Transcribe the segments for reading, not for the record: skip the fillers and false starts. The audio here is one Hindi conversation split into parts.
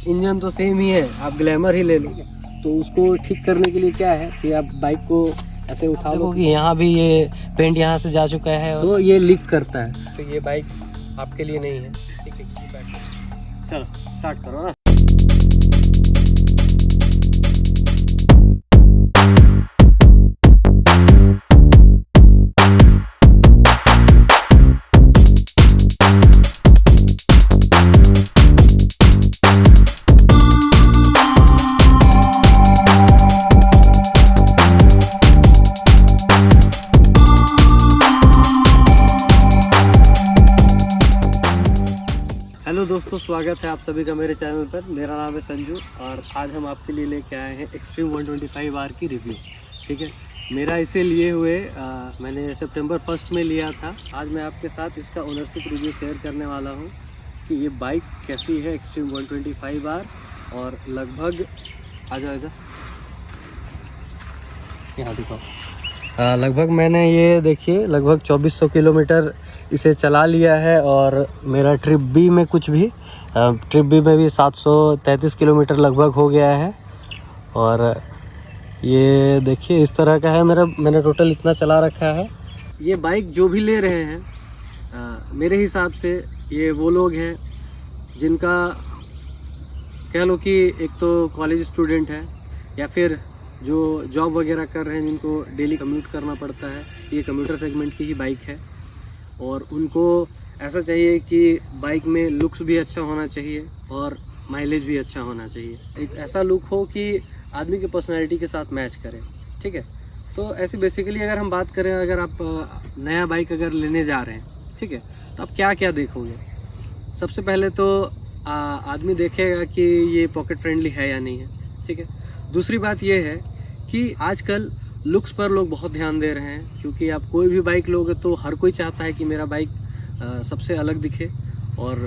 इंजन तो सेम ही है, आप ग्लैमर ही ले लो। तो उसको ठीक करने के लिए क्या है कि आप बाइक को ऐसे उठा लो कि यहाँ भी ये पेंट यहाँ से जा चुका है तो ये लीक करता है, तो ये बाइक आपके लिए नहीं है। ठीक है, चलो स्टार्ट करो ना। हेलो दोस्तों, स्वागत है आप सभी का मेरे चैनल पर। मेरा नाम है संजू और आज हम आपके लिए लेके आए हैं एक्सट्रीम 125R की रिव्यू। ठीक है, मेरा इसे लिए हुए मैंने सितंबर 1 में लिया था। आज मैं आपके साथ इसका ओनरशिप रिव्यू शेयर करने वाला हूं कि ये बाइक कैसी है एक्सट्रीम 125R और लगभग आ जाएगा यहाँ दिखाओ। लगभग मैंने ये देखिए लगभग 2400 किलोमीटर इसे चला लिया है और मेरा ट्रिप बी में भी 733 किलोमीटर लगभग हो गया है। और ये देखिए इस तरह का है मैंने टोटल इतना चला रखा है। ये बाइक जो भी ले रहे हैं मेरे हिसाब से ये वो लोग हैं जिनका कह लो कि एक तो कॉलेज स्टूडेंट है या फिर जो जॉब वगैरह कर रहे हैं, जिनको डेली कम्यूट करना पड़ता है। ये कम्यूटर सेगमेंट की ही बाइक है और उनको ऐसा चाहिए कि बाइक में लुक्स भी अच्छा होना चाहिए और माइलेज भी अच्छा होना चाहिए। एक ऐसा लुक हो कि आदमी की पर्सनैलिटी के साथ मैच करे। ठीक है, तो ऐसी बेसिकली अगर हम बात करें, अगर आप नया बाइक अगर लेने जा रहे हैं, ठीक है, तो आप क्या क्या देखोगे। सबसे पहले तो आदमी देखेगा कि ये पॉकेट फ्रेंडली है या नहीं है। ठीक है, दूसरी बात ये है कि आजकल लुक्स पर लोग बहुत ध्यान दे रहे हैं, क्योंकि आप कोई भी बाइक लोगे तो हर कोई चाहता है कि मेरा बाइक सबसे अलग दिखे और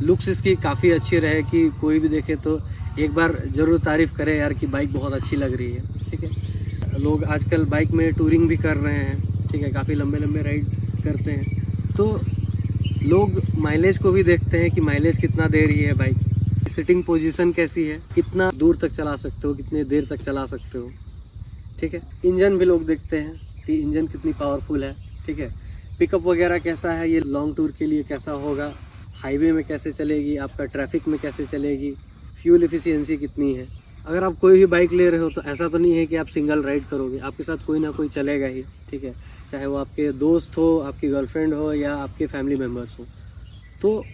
लुक्स इसकी काफ़ी अच्छी रहे कि कोई भी देखे तो एक बार ज़रूर तारीफ़ करे यार कि बाइक बहुत अच्छी लग रही है। ठीक है, लोग आजकल बाइक में टूरिंग भी कर रहे हैं। ठीक है, काफ़ी लंबे लंबे राइड करते हैं, तो लोग माइलेज को भी देखते हैं कि माइलेज कितना दे रही है बाइक, सिटिंग पोजीशन कैसी है, कितना दूर तक चला सकते हो, कितने देर तक चला सकते हो। ठीक है, इंजन भी लोग देखते हैं कि इंजन कितनी पावरफुल है। ठीक है, पिकअप वगैरह कैसा है, ये लॉन्ग टूर के लिए कैसा होगा, हाईवे में कैसे चलेगी, आपका ट्रैफिक में कैसे चलेगी, फ्यूल एफिशिएंसी कितनी है। अगर आप कोई भी बाइक ले रहे हो तो ऐसा तो नहीं है कि आप सिंगल राइड करोगे, आपके साथ कोई ना कोई चलेगा ही। ठीक है, चाहे वो आपके दोस्त हो, आपकी गर्लफ्रेंड हो या आपके फैमिली मेम्बर्स हो। तो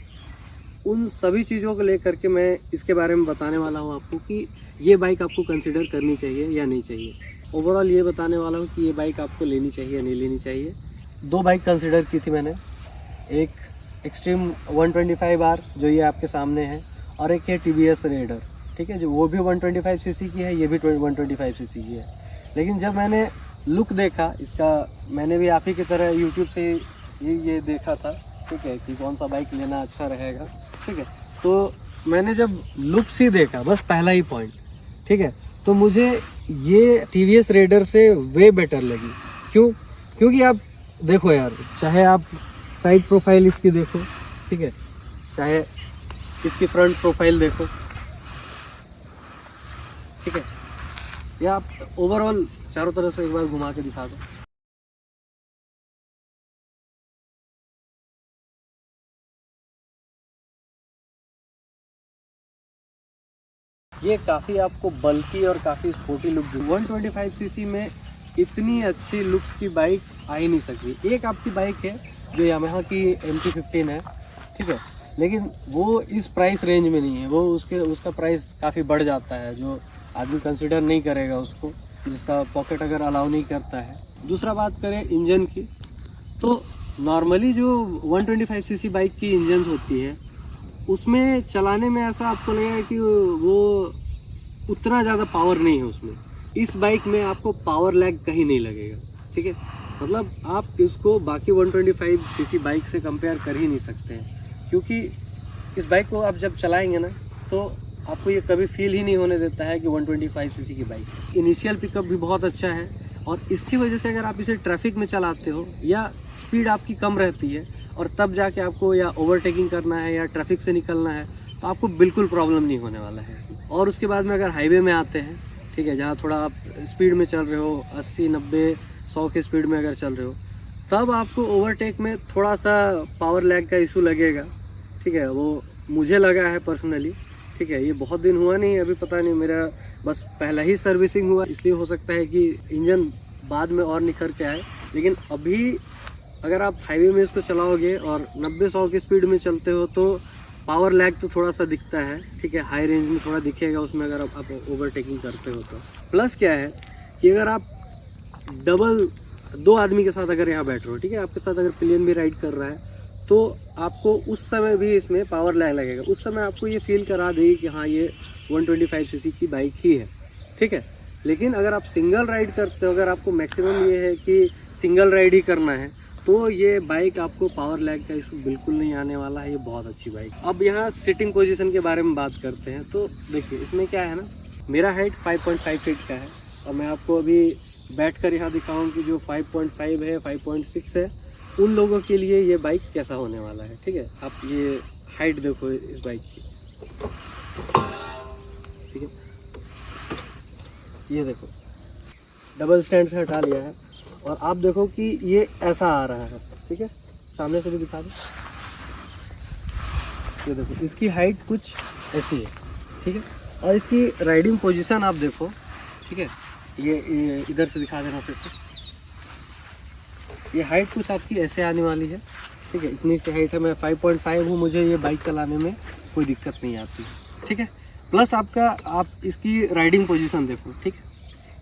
उन सभी चीज़ों को लेकर के मैं इसके बारे में बताने वाला हूँ आपको कि ये बाइक आपको कंसिडर करनी चाहिए या नहीं चाहिए। ओवरऑल ये बताने वाला हूँ कि ये बाइक आपको लेनी चाहिए या नहीं लेनी चाहिए। दो बाइक कंसिडर की थी मैंने, एक एक्सट्रीम 125R जो ये आपके सामने है और एक है TVS रेडर। ठीक है, जो वो भी 125 सीसी की है, ये भी 125 सीसी की है। लेकिन जब मैंने लुक देखा इसका, मैंने भी आप ही की तरह यूट्यूब से ये देखा था। ठीक है, कि कौन सा बाइक लेना अच्छा रहेगा। ठीक है, तो मैंने जब लुक से देखा, बस पहला ही पॉइंट, ठीक है, तो मुझे ये TVS रेडर से वे बेटर लगी। क्यों? क्योंकि आप देखो यार, चाहे आप साइड प्रोफाइल इसकी देखो, ठीक है, चाहे इसकी फ्रंट प्रोफाइल देखो, ठीक है, या आप ओवरऑल चारों तरफ से एक बार घुमा के दिखा दो। ये काफ़ी आपको बल्की और काफ़ी स्पोर्टी लुक दी। 125 सीसी में इतनी अच्छी लुक की बाइक आ ही नहीं सकती। एक आपकी बाइक है जो यामाहा की MT-15 है। ठीक है, लेकिन वो इस प्राइस रेंज में नहीं है, वो उसका प्राइस काफ़ी बढ़ जाता है, जो आदमी कंसिडर नहीं करेगा उसको, जिसका पॉकेट अगर अलाउ नहीं करता है। दूसरा बात करें इंजन की, तो नॉर्मली जो 125 सीसी बाइक की इंजन होती है उसमें चलाने में ऐसा आपको लगेगा कि वो उतना ज़्यादा पावर नहीं है उसमें। इस बाइक में आपको पावर लैग कहीं नहीं लगेगा। ठीक है, मतलब आप इसको बाकी 125 सीसी बाइक से कंपेयर कर ही नहीं सकते हैं, क्योंकि इस बाइक को आप जब चलाएंगे ना तो आपको ये कभी फील ही नहीं होने देता है कि 125 सीसी की बाइक है। इनिशियल पिकअप भी बहुत अच्छा है और इसकी वजह से अगर आप इसे ट्रैफिक में चलाते हो या स्पीड आपकी कम रहती है और तब जाके आपको या ओवरटेकिंग करना है या ट्रैफिक से निकलना है, तो आपको बिल्कुल प्रॉब्लम नहीं होने वाला है इसमें। और उसके बाद में अगर हाईवे में आते हैं, ठीक है, जहाँ थोड़ा आप स्पीड में चल रहे हो, 80 90 100 की स्पीड में अगर चल रहे हो, तब आपको ओवरटेक में थोड़ा सा पावर लैग का इशू लगेगा, ठीक है। वो मुझे लगा है पर्सनली, ठीक है। ये बहुत दिन हुआ नहीं, अभी पता नहीं, मेरा बस पहला ही सर्विसिंग हुआ, इसलिए हो सकता है कि इंजन बाद में और निखर के आए। लेकिन अभी अगर आप हाईवे में इसको चलाओगे और 90-100 की स्पीड में चलते हो तो पावर लैग तो थोड़ा सा दिखता है, ठीक है। हाई रेंज में थोड़ा दिखेगा उसमें अगर आप ओवरटेकिंग करते हो तो। प्लस क्या है कि अगर आप डबल 2 आदमी के साथ अगर यहाँ बैठ रहे हो, ठीक है, आपके साथ अगर पिलियन भी राइड कर रहा है, तो आपको उस समय भी इसमें पावर लैग लगेगा। उस समय आपको ये फील करा देगी कि हाँ ये 125 सीसी की बाइक ही है, ठीक है। लेकिन अगर आप सिंगल राइड करते हो, अगर आपको मैक्सिमम ये है कि सिंगल राइड ही करना है, तो ये बाइक आपको पावर लैग का इशू बिल्कुल नहीं आने वाला है। ये बहुत अच्छी बाइक। अब यहाँ सिटिंग पोजीशन के बारे में बात करते हैं। तो देखिए इसमें क्या है ना, मेरा हाइट 5.5 फीट का है और मैं आपको अभी बैठकर यहाँ दिखाऊँ कि जो 5.5 है, 5.6 है, उन लोगों के लिए ये बाइक कैसा होने वाला है, ठीक है। आप ये हाइट देखो इस बाइक की, ठीक है। ये देखो डबल स्टैंड से हटा लिया है और आप देखो कि ये ऐसा आ रहा है, ठीक है। सामने से भी दिखा दो, ये देखो इसकी हाइट कुछ ऐसी है, ठीक है। और इसकी राइडिंग पोजीशन आप देखो, ठीक है। ये इधर से दिखा देना फिर से। ये हाइट कुछ आपकी ऐसे आने वाली है, ठीक है। इतनी सी हाइट है, मैं 5.5 हूँ, मुझे ये बाइक चलाने में कोई दिक्कत नहीं आती, ठीक है। प्लस आप इसकी राइडिंग पोजीशन देखो, ठीक है,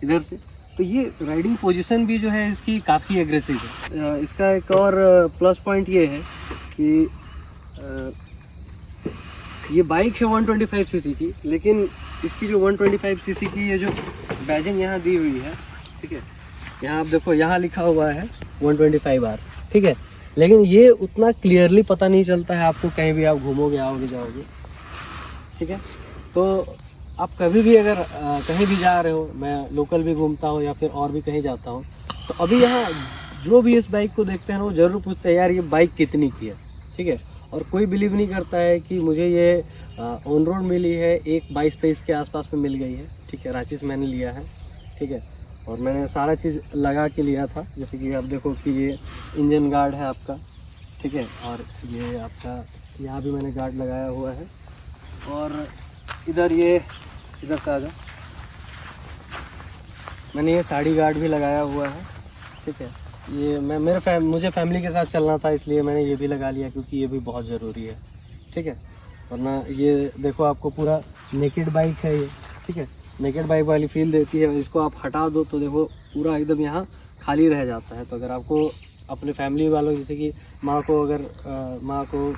इधर से। तो ये राइडिंग पोजीशन भी जो है इसकी काफ़ी एग्रेसिव है। इसका एक और प्लस पॉइंट ये है कि ये बाइक है 125 सीसी की, लेकिन इसकी जो 125 सीसी की ये जो बैजिंग यहाँ दी हुई है, ठीक है, यहाँ आप देखो, यहाँ लिखा हुआ है 125R, ठीक है। लेकिन ये उतना क्लियरली पता नहीं चलता है आपको, कहीं भी आप घूमोगे आओगे जाओगे, ठीक है। तो आप कभी भी अगर कहीं भी जा रहे हो, मैं लोकल भी घूमता हूँ या फिर और भी कहीं जाता हूँ, तो अभी यहाँ जो भी इस बाइक को देखते हैं ना, वो ज़रूर पूछते हैं यार ये बाइक कितनी की है, ठीक है। और कोई बिलीव नहीं करता है कि मुझे ये ऑन रोड मिली है, एक 22-23 के आसपास में मिल गई है, ठीक है। रांची से मैंने लिया है, ठीक है। और मैंने सारा चीज़ लगा के लिया था, जैसे कि आप देखो कि ये इंजन गार्ड है आपका, ठीक है। और ये आपका यहाँ भी मैंने गार्ड लगाया हुआ है, और इधर से आ जाओ, मैंने ये साड़ी गार्ड भी लगाया हुआ है, ठीक है। ये मुझे फैमिली के साथ चलना था, इसलिए मैंने ये भी लगा लिया, क्योंकि ये भी बहुत ज़रूरी है, ठीक है। वरना ये देखो आपको पूरा नेकेड बाइक है ये, ठीक है, नेकेड बाइक वाली फील देती है। इसको आप हटा दो तो देखो पूरा एकदम यहाँ खाली रह जाता है। तो अगर आपको अपने फैमिली वालों, जैसे कि माँ को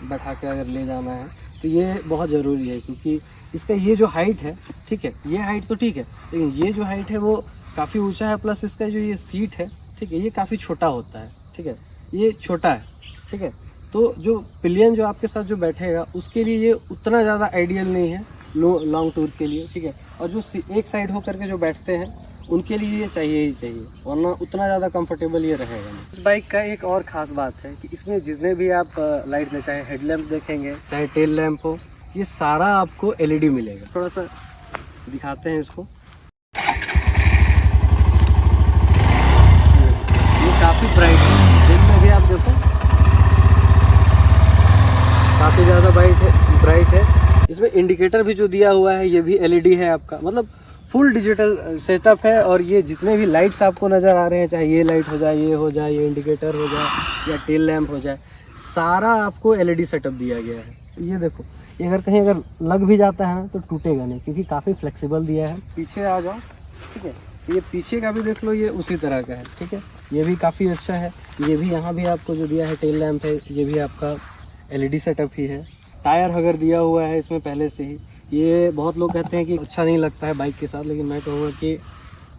बैठा के अगर ले जाना है, तो ये बहुत ज़रूरी है, क्योंकि इसका ये जो हाइट है, ठीक है, ये हाइट तो ठीक है, लेकिन ये जो हाइट है वो काफ़ी ऊंचा है। प्लस इसका जो ये सीट है, ठीक है, ये काफ़ी छोटा होता है, ठीक है, ये छोटा है, ठीक है। तो जो पिलियन जो आपके साथ जो बैठेगा उसके लिए ये उतना ज़्यादा आइडियल नहीं है लॉन्ग टूर के लिए, ठीक है। और जो एक साइड होकर के जो बैठते हैं उनके लिए ये चाहिए ही चाहिए, वरना उतना ज़्यादा कंफर्टेबल ये रहेगा नहीं। इस बाइक का एक और ख़ास बात है कि इसमें जितने भी आप लाइट्स में, चाहे हेडलैम्प देखेंगे, चाहे टेल लैम्प हो, ये सारा आपको LED मिलेगा। थोड़ा सा दिखाते हैं इसको, ये काफ़ी ब्राइट है, दिन में भी आप देखो काफ़ी ज़्यादा ब्राइट है। इसमें इंडिकेटर भी जो दिया हुआ है ये भी LED है आपका, मतलब फुल डिजिटल सेटअप है। और ये जितने भी लाइट्स आपको नज़र आ रहे हैं, चाहे ये लाइट हो जाए, ये हो जाए, ये इंडिकेटर हो जाए या टेल लैम्प हो जाए, सारा आपको LED सेटअप दिया गया है। ये देखो, ये अगर लग भी जाता है ना तो टूटेगा नहीं, क्योंकि काफ़ी फ्लेक्सिबल दिया है। पीछे आ जाओ, ठीक है, ये पीछे का भी देख लो, ये उसी तरह का है, ठीक है, ये भी काफ़ी अच्छा है। ये भी यहाँ भी आपको जो दिया है टेल लैम्प है, ये भी आपका LED सेटअप ही है। टायर अगर दिया हुआ है इसमें पहले से ही। ये बहुत लोग कहते हैं कि अच्छा नहीं लगता है बाइक के साथ, लेकिन मैं कहूँगा कि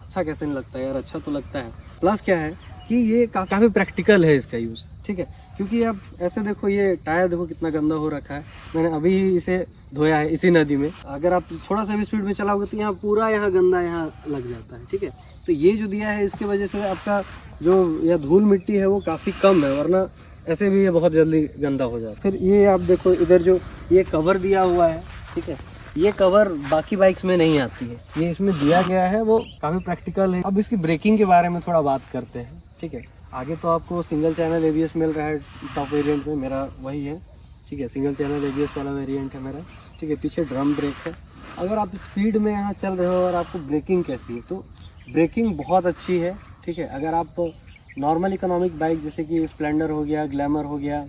अच्छा कैसे नहीं लगता है यार, अच्छा तो लगता है। प्लस क्या है कि ये काफ़ी प्रैक्टिकल है इसका यूज़, ठीक है, क्योंकि अब ऐसे देखो, ये टायर देखो कितना गंदा हो रखा है। मैंने अभी ही इसे धोया है इसी नदी में। अगर आप थोड़ा सा भी स्पीड में चलाओगे तो यहाँ पूरा गंदा यहाँ लग जाता है, ठीक है। तो ये जो दिया है इसकी वजह से आपका जो यह धूल मिट्टी है वो काफ़ी कम है, वरना ऐसे भी ये बहुत जल्दी गंदा हो जाता है। फिर ये आप देखो इधर जो ये कवर दिया हुआ है, ठीक है, ये कवर बाकी बाइक्स में नहीं आती है, ये इसमें दिया गया है, वो काफ़ी प्रैक्टिकल है। अब इसकी ब्रेकिंग के बारे में थोड़ा बात करते हैं, ठीक है। आगे तो आपको सिंगल चैनल ABS मिल रहा है टॉप वेरिएंट में, मेरा वही है, ठीक है, सिंगल चैनल ABS वाला वेरिएंट है मेरा, ठीक है। पीछे ड्रम ब्रेक है। अगर आप स्पीड में यहाँ चल रहे हो और आपको ब्रेकिंग कैसी है, तो ब्रेकिंग बहुत अच्छी है, ठीक है। अगर आप नॉर्मल इकोनॉमिक बाइक जैसे कि स्प्लेंडर हो गया, ग्लैमर हो गया,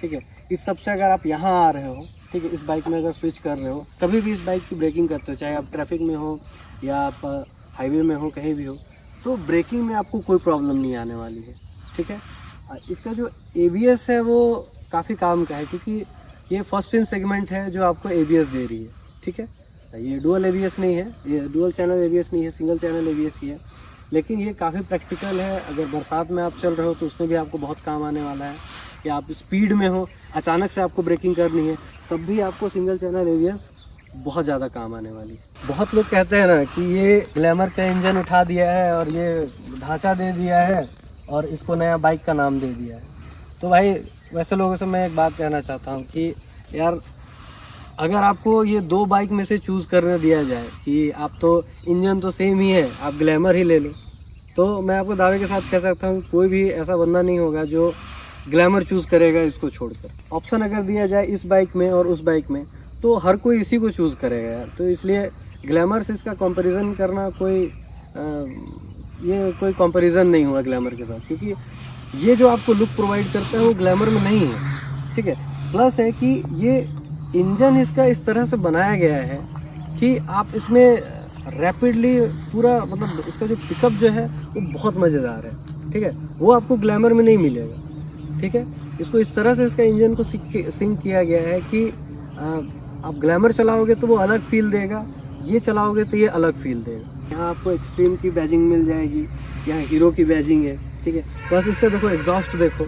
ठीक है, इस सब से अगर आप यहाँ आ रहे हो, ठीक है, इस बाइक में अगर स्विच कर रहे हो, कभी भी इस बाइक की ब्रेकिंग करते हो, चाहे आप ट्रैफिक में हो या आप हाईवे में हो, कहीं भी हो, तो ब्रेकिंग में आपको कोई प्रॉब्लम नहीं आने वाली है, ठीक है। इसका जो ABS है वो काफ़ी काम का है, क्योंकि ये फर्स्ट इन सेगमेंट है जो आपको ABS दे रही है, ठीक है। ये डुअल ABS नहीं है, ये डुअल चैनल ABS नहीं है, सिंगल चैनल ABS ही है, लेकिन ये काफ़ी प्रैक्टिकल है। अगर बरसात में आप चल रहे हो तो उसमें भी आपको बहुत काम आने वाला है, या आप स्पीड में हो, अचानक से आपको ब्रेकिंग करनी है, तब भी आपको सिंगल चैनल ABS बहुत ज़्यादा काम आने वाली है। बहुत लोग कहते हैं ना कि ये ग्लैमर का इंजन उठा दिया है और ये ढांचा दे दिया है और इसको नया बाइक का नाम दे दिया है। तो भाई वैसे लोगों से मैं एक बात कहना चाहता हूँ कि यार, अगर आपको ये दो बाइक में से चूज़ करने दिया जाए कि आप तो इंजन तो सेम ही है, आप ग्लैमर ही ले लो, तो मैं आपको दावे के साथ कह सकता हूँ कोई भी ऐसा बंदा नहीं होगा जो ग्लैमर चूज़ करेगा इसको छोड़कर। ऑप्शन अगर दिया जाए इस बाइक में और उस बाइक में, तो हर कोई इसी को चूज़ करेगा यार। तो इसलिए ग्लैमर से इसका कंपैरिजन करना ये कोई कंपैरिजन नहीं हुआ ग्लैमर के साथ, क्योंकि ये जो आपको लुक प्रोवाइड करता है वो ग्लैमर में नहीं है, ठीक है। प्लस है कि ये इंजन इसका इस तरह से बनाया गया है कि आप इसमें रैपिडली पूरा, मतलब इसका जो पिकअप जो है वो बहुत मज़ेदार है, ठीक है, वो आपको ग्लैमर में नहीं मिलेगा, ठीक है। इसको इस तरह से इसका इंजन को सिंक किया गया है कि आप ग्लैमर चलाओगे तो वो अलग फील देगा, ये चलाओगे तो ये अलग फील देगा। यहाँ आपको एक्सट्रीम की बैजिंग मिल जाएगी, यहाँ हीरो की बैजिंग है, ठीक है। बस इसका देखो एग्जॉस्ट देखो,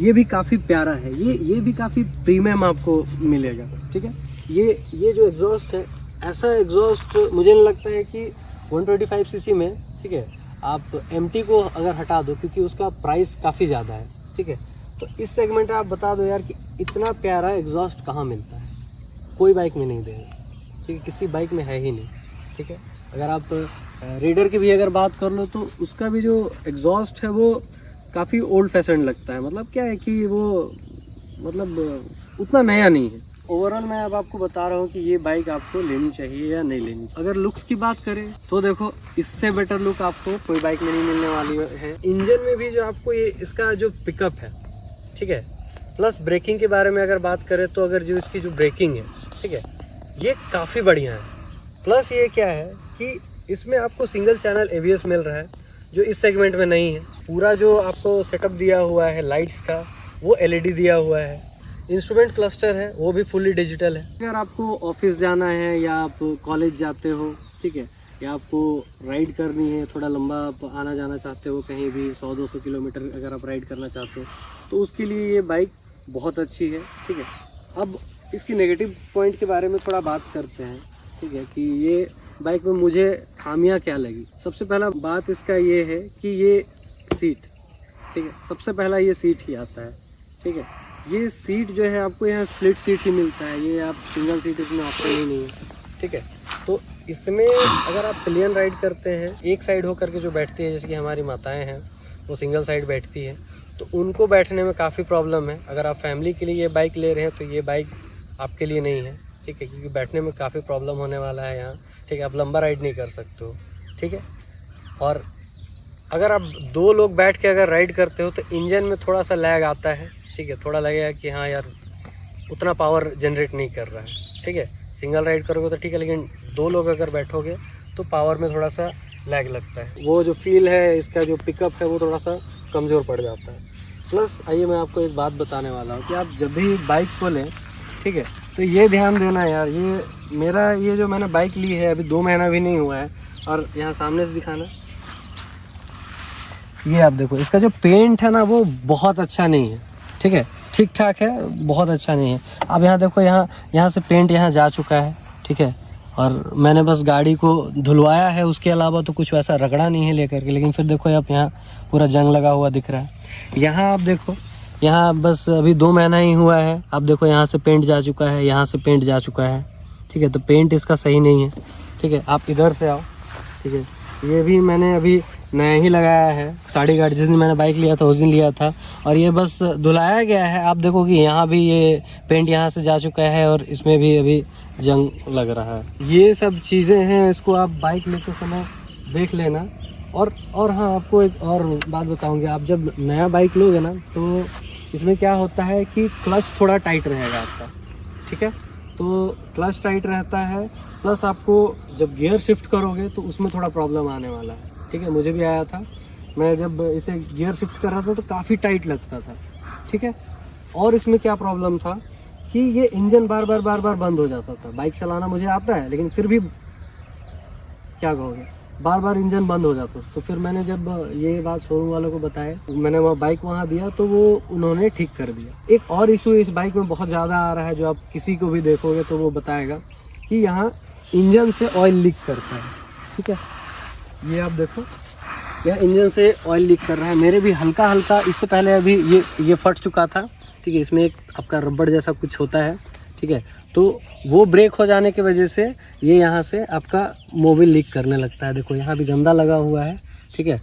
ये भी काफ़ी प्यारा है, ये भी काफ़ी प्रीमियम आपको मिलेगा, ठीक है। ये जो एग्जॉस्ट है, ऐसा एग्जॉस्ट मुझे नहीं लगता है कि 125 cc में, ठीक है, आप MT को अगर हटा दो, क्योंकि उसका प्राइस काफ़ी ज़्यादा है, ठीक है, तो इस सेगमेंट में आप बता दो यार कि इतना प्यारा एग्जॉस्ट कहाँ मिलता है, कोई बाइक में नहीं देगा, ठीक है, किसी बाइक में है ही नहीं, ठीक है। अगर आप रेडर की भी अगर बात कर लो तो उसका भी जो एग्जॉस्ट है वो काफ़ी ओल्ड फैशन लगता है, मतलब क्या है कि वो मतलब उतना नया नहीं है। ओवरऑल मैं अब आपको बता रहा हूँ कि ये बाइक आपको लेनी चाहिए या नहीं लेनी चाहिए। अगर लुक्स की बात करें तो देखो, इससे बेटर लुक आपको कोई बाइक में नहीं मिलने वाली है। इंजन में भी जो आपको ये इसका जो पिकअप है, ठीक है, प्लस ब्रेकिंग के बारे में अगर बात करें तो अगर जो इसकी जो ब्रेकिंग है, ठीक है, ये काफ़ी बढ़िया है। प्लस ये क्या है कि इसमें आपको सिंगल चैनल ABS मिल रहा है, जो इस सेगमेंट में नहीं है। पूरा जो आपको सेटअप दिया हुआ है लाइट्स का, वो LED दिया हुआ है। इंस्ट्रूमेंट क्लस्टर है, वो भी फुली डिजिटल है। अगर आपको ऑफिस जाना है या आप कॉलेज जाते हो, ठीक है, या आपको राइड करनी है, थोड़ा लंबा आप आना जाना चाहते हो, कहीं भी 100-200 किलोमीटर अगर आप राइड करना चाहते हो, तो उसके लिए ये बाइक बहुत अच्छी है, ठीक है। अब इसकी नेगेटिव पॉइंट के बारे में थोड़ा बात करते हैं, ठीक है, कि ये बाइक में मुझे खामियां क्या लगी। सबसे पहला बात इसका ये है कि ये सीट, ठीक है, सबसे पहला ये सीट ही आता है, ठीक है। ये सीट जो है आपको यहाँ स्प्लिट सीट ही मिलता है, ये आप सिंगल सीट इसमें ऑप्शन ही नहीं है, ठीक है। तो इसमें अगर आप प्लेन राइड करते हैं, एक साइड होकर के जो बैठती है, जैसे कि हमारी माताएं हैं वो सिंगल साइड बैठती है, तो उनको बैठने में काफ़ी प्रॉब्लम है। अगर आप फैमिली के लिए ये बाइक ले रहे हैं तो ये बाइक आपके लिए नहीं है, ठीक है, क्योंकि बैठने में काफ़ी प्रॉब्लम होने वाला है यहाँ, ठीक है। आप लंबा राइड नहीं कर सकते हो, ठीक है। और अगर आप 2 लोग बैठ के अगर राइड करते हो तो इंजन में थोड़ा सा लैग आता है, ठीक है, थोड़ा लगेगा कि हाँ यार उतना पावर जनरेट नहीं कर रहा है, ठीक है। सिंगल राइड करोगे तो ठीक है, लेकिन 2 लोग अगर बैठोगे तो पावर में थोड़ा सा लैग लगता है, वो जो फील है, इसका जो पिकअप है वो थोड़ा सा कमज़ोर पड़ जाता है। प्लस आइए मैं आपको एक बात बताने वाला हूँ कि आप जब भी बाइक को लें, ठीक है, तो ये ध्यान देना यार, ये जो मैंने बाइक ली है अभी 2 महीना भी नहीं हुआ है, और यहाँ सामने से दिखाना, ये आप देखो, इसका जो पेंट है ना वो बहुत अच्छा नहीं है, ठीक है, ठीक ठाक है, बहुत अच्छा नहीं है। अब यहाँ देखो, यहाँ से पेंट यहाँ जा चुका है, ठीक है, और मैंने बस गाड़ी को धुलवाया है, उसके अलावा तो कुछ वैसा रगड़ा नहीं है लेकर के। लेकिन फिर देखो आप यहाँ पूरा जंग लगा हुआ दिख रहा है। यहाँ आप देखो, यहाँ बस अभी 2 महीना ही हुआ है। आप देखो यहाँ से पेंट जा चुका है, यहाँ से पेंट जा चुका है, ठीक है। तो पेंट इसका सही नहीं है, ठीक है। आप इधर से आओ, ठीक है। ये भी मैंने अभी नया ही लगाया है, साड़ी गार्ड जिस दिन मैंने बाइक लिया था उस दिन लिया था, और ये बस धुलाया गया है। आप देखो कि यहाँ भी ये पेंट यहाँ से जा चुका है और इसमें भी अभी जंग लग रहा है। ये सब चीज़ें हैं, इसको आप बाइक लेते समय देख लेना। और हाँ, आपको एक और बात बताऊंगी। आप जब नया बाइक लोगे ना, तो इसमें क्या होता है कि क्लच थोड़ा टाइट रहेगा आपका, ठीक है। तो क्लच टाइट रहता है, प्लस आपको जब गियर शिफ्ट करोगे तो उसमें थोड़ा प्रॉब्लम आने वाला है, ठीक है। मुझे भी आया था, मैं जब इसे गियर शिफ्ट कर रहा था तो काफ़ी टाइट लगता था, ठीक है। और इसमें क्या प्रॉब्लम था कि ये इंजन बार बार बंद हो जाता था। बाइक चलाना मुझे आता है, लेकिन फिर भी क्या कहोगे, बार बार इंजन बंद हो जाता। तो फिर मैंने जब ये बात शोरूम वालों को बताया, मैंने वहाँ बाइक वहाँ दिया तो वो उन्होंने ठीक कर दिया। एक और इशू इस बाइक में बहुत ज़्यादा आ रहा है, जो आप किसी को भी देखोगे तो वो बताएगा कि यहाँ इंजन से ऑयल लीक करता है, ठीक है। ये आप देखो, यह इंजन से ऑयल लीक कर रहा है। मेरे भी हल्का हल्का इससे पहले अभी ये फट चुका था, ठीक है। इसमें एक आपका रबड़ जैसा कुछ होता है, ठीक है। तो वो ब्रेक हो जाने की वजह से ये यहाँ से आपका मोबिल लीक करने लगता है। देखो यहाँ भी गंदा लगा हुआ है, ठीक है।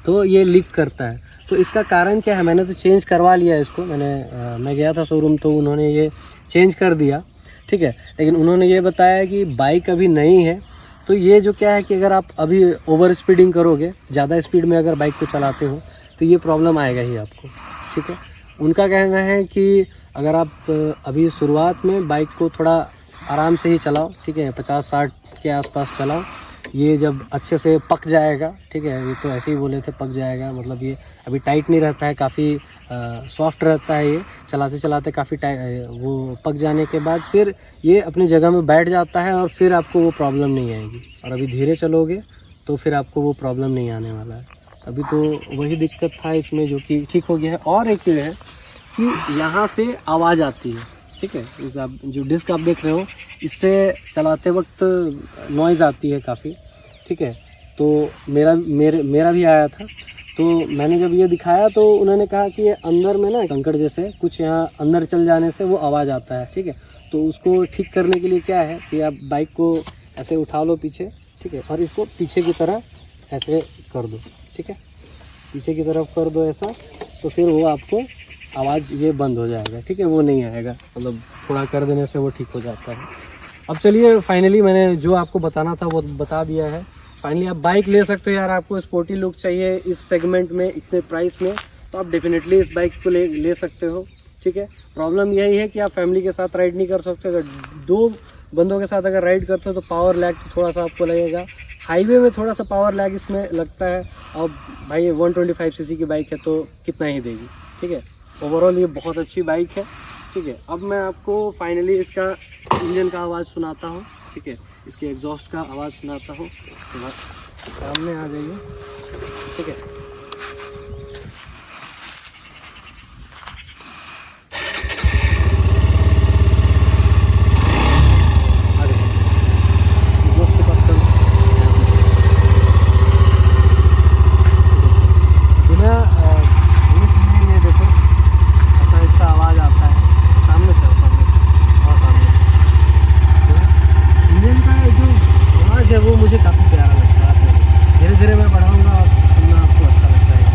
तो ये लीक करता है। तो इसका कारण क्या है, मैंने तो चेंज करवा लिया इसको। मैं गया था शोरूम तो उन्होंने ये चेंज कर दिया, ठीक है। लेकिन उन्होंने ये बताया कि बाइक अभी नई है, तो ये जो क्या है कि अगर आप अभी ओवर स्पीडिंग करोगे, ज़्यादा स्पीड में अगर बाइक को चलाते हो तो ये प्रॉब्लम आएगा ही आपको, ठीक है। उनका कहना है कि अगर आप अभी शुरुआत में बाइक को थोड़ा आराम से ही चलाओ, ठीक है, 50-60 के आसपास चलाओ। ये जब अच्छे से पक जाएगा, ठीक है, ये तो ऐसे ही बोले थे पक जाएगा, मतलब ये अभी टाइट नहीं रहता है, काफ़ी सॉफ्ट रहता है। ये चलाते चलाते काफ़ी वो पक जाने के बाद फिर ये अपनी जगह में बैठ जाता है और फिर आपको वो प्रॉब्लम नहीं आएगी। और अभी धीरे चलोगे तो फिर आपको वो प्रॉब्लम नहीं आने वाला है। अभी तो वही दिक्कत था इसमें, जो कि ठीक हो गया है। और एक चीज़ है कि यहाँ से आवाज़ आती है, ठीक है। इस आप जो डिस्क आप देख रहे हो, इससे चलाते वक्त नॉइज़ आती है काफ़ी, ठीक है। तो मेरा भी आया था। तो मैंने जब ये दिखाया तो उन्होंने कहा कि ये अंदर में ना कंकड़ जैसे कुछ यहाँ अंदर चल जाने से वो आवाज़ आता है, ठीक है। तो उसको ठीक करने के लिए क्या है कि आप बाइक को ऐसे उठा लो पीछे, ठीक है, और इसको पीछे की तरह ऐसे कर दो, ठीक है। पीछे की तरफ कर दो ऐसा, तो फिर वो आपको आवाज़ ये बंद हो जाएगा, ठीक है, वो नहीं आएगा। मतलब थोड़ा कर देने से वो ठीक हो जाता है। अब चलिए, फाइनली मैंने जो आपको बताना था वो बता दिया है। फाइनली आप बाइक ले सकते हो यार। आपको स्पोर्टी लुक चाहिए इस सेगमेंट में, इतने प्राइस में, तो आप डेफिनेटली इस बाइक को ले सकते हो, ठीक है। प्रॉब्लम यही है कि आप फैमिली के साथ राइड नहीं कर सकते। अगर 2 बंदों के साथ अगर राइड करते हो तो पावर लैग तो थोड़ा सा आपको लगेगा। हाईवे में थोड़ा सा पावर लैग इसमें लगता है। और भाई 125 सीसी की बाइक है तो कितना ही देगी, ठीक है। ओवरऑल ये बहुत अच्छी बाइक है, ठीक है। अब मैं आपको फाइनली इसका इंजन का आवाज़ सुनाता हूँ, ठीक है, इसके एग्जॉस्ट का आवाज़ सुनाता हूँ। तो सामने आ जाइए, ठीक है। वो मुझे काफ़ी प्यारा लगता है। धीरे धीरे मैं बढ़ाऊंगा और सुनना आपको अच्छा लगता है।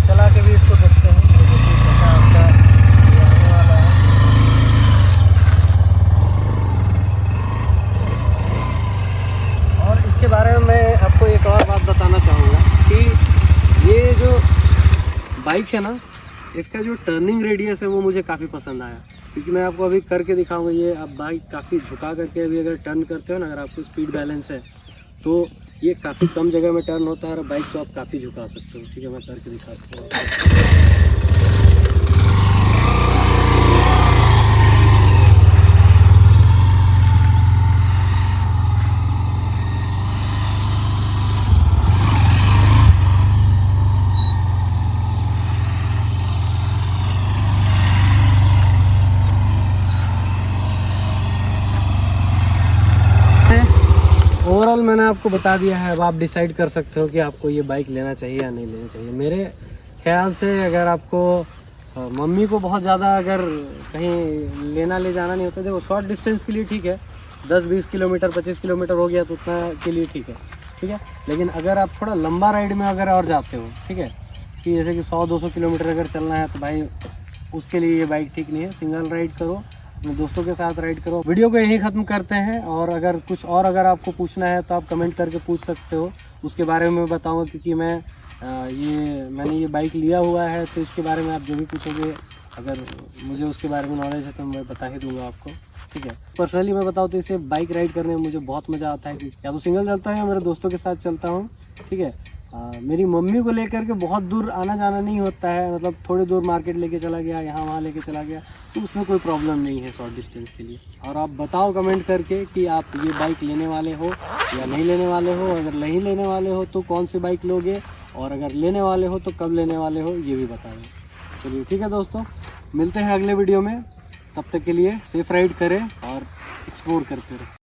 चला के भी इसको देखते हैं, कैसा आपका ये आने वाला है। और इसके बारे में मैं आपको एक और बात बताना चाहूँगा कि ये जो बाइक है ना, इसका जो टर्निंग रेडियस है वो मुझे काफ़ी पसंद आया। क्योंकि मैं आपको अभी करके दिखाऊंगा। ये आप बाइक काफ़ी झुका करके अभी अगर टर्न करते हो ना, अगर आपको स्पीड बैलेंस है तो ये काफ़ी कम जगह में टर्न होता है और बाइक को आप काफ़ी झुका सकते हो, ठीक है। मैं करके दिखाता हूँ। ओवरऑल मैंने आपको बता दिया है। अब आप डिसाइड कर सकते हो कि आपको ये बाइक लेना चाहिए या नहीं लेना चाहिए। मेरे ख्याल से अगर आपको मम्मी को बहुत ज़्यादा अगर कहीं लेना ले जाना नहीं होता, देखो शॉर्ट डिस्टेंस के लिए ठीक है, 10-20 किलोमीटर 25 किलोमीटर हो गया तो उतना के लिए ठीक है। लेकिन अगर आप थोड़ा लंबा राइड में अगर और जाते हो, ठीक है, कि जैसे कि 100-200 किलोमीटर अगर चलना है तो भाई उसके लिए ये बाइक ठीक नहीं है। सिंगल राइड करो, अपने दोस्तों के साथ राइड करो। वीडियो को यहीं ख़त्म करते हैं, और अगर कुछ और अगर आपको पूछना है तो आप कमेंट करके पूछ सकते हो, उसके बारे में मैं बताऊँगा, क्योंकि मैंने ये बाइक लिया हुआ है, तो इसके बारे में आप जो भी पूछोगे अगर मुझे उसके बारे में नॉलेज है तो मैं बता ही दूंगा आपको, ठीक है। पर्सनली मैं बताऊँ तो इसे बाइक राइड करने में मुझे बहुत मज़ा आता है, या तो सिंगल चलता हूँ या मेरे दोस्तों के साथ चलता हूँ, ठीक है। मेरी मम्मी को लेकर के बहुत दूर आना जाना नहीं होता है, मतलब थोड़ी दूर मार्केट लेके चला गया, यहाँ वहाँ लेके चला गया, तो उसमें कोई प्रॉब्लम नहीं है शॉर्ट डिस्टेंस के लिए। और आप बताओ कमेंट करके कि आप ये बाइक लेने वाले हो या नहीं लेने वाले हो। अगर नहीं लेने वाले हो तो कौन सी बाइक लोगे, और अगर लेने वाले हो तो कब लेने वाले हो, ये भी बताएं। चलिए ठीक है दोस्तों, मिलते हैं अगले वीडियो में। तब तक के लिए सेफ राइड करें और एक्सप्लोर करते रहें।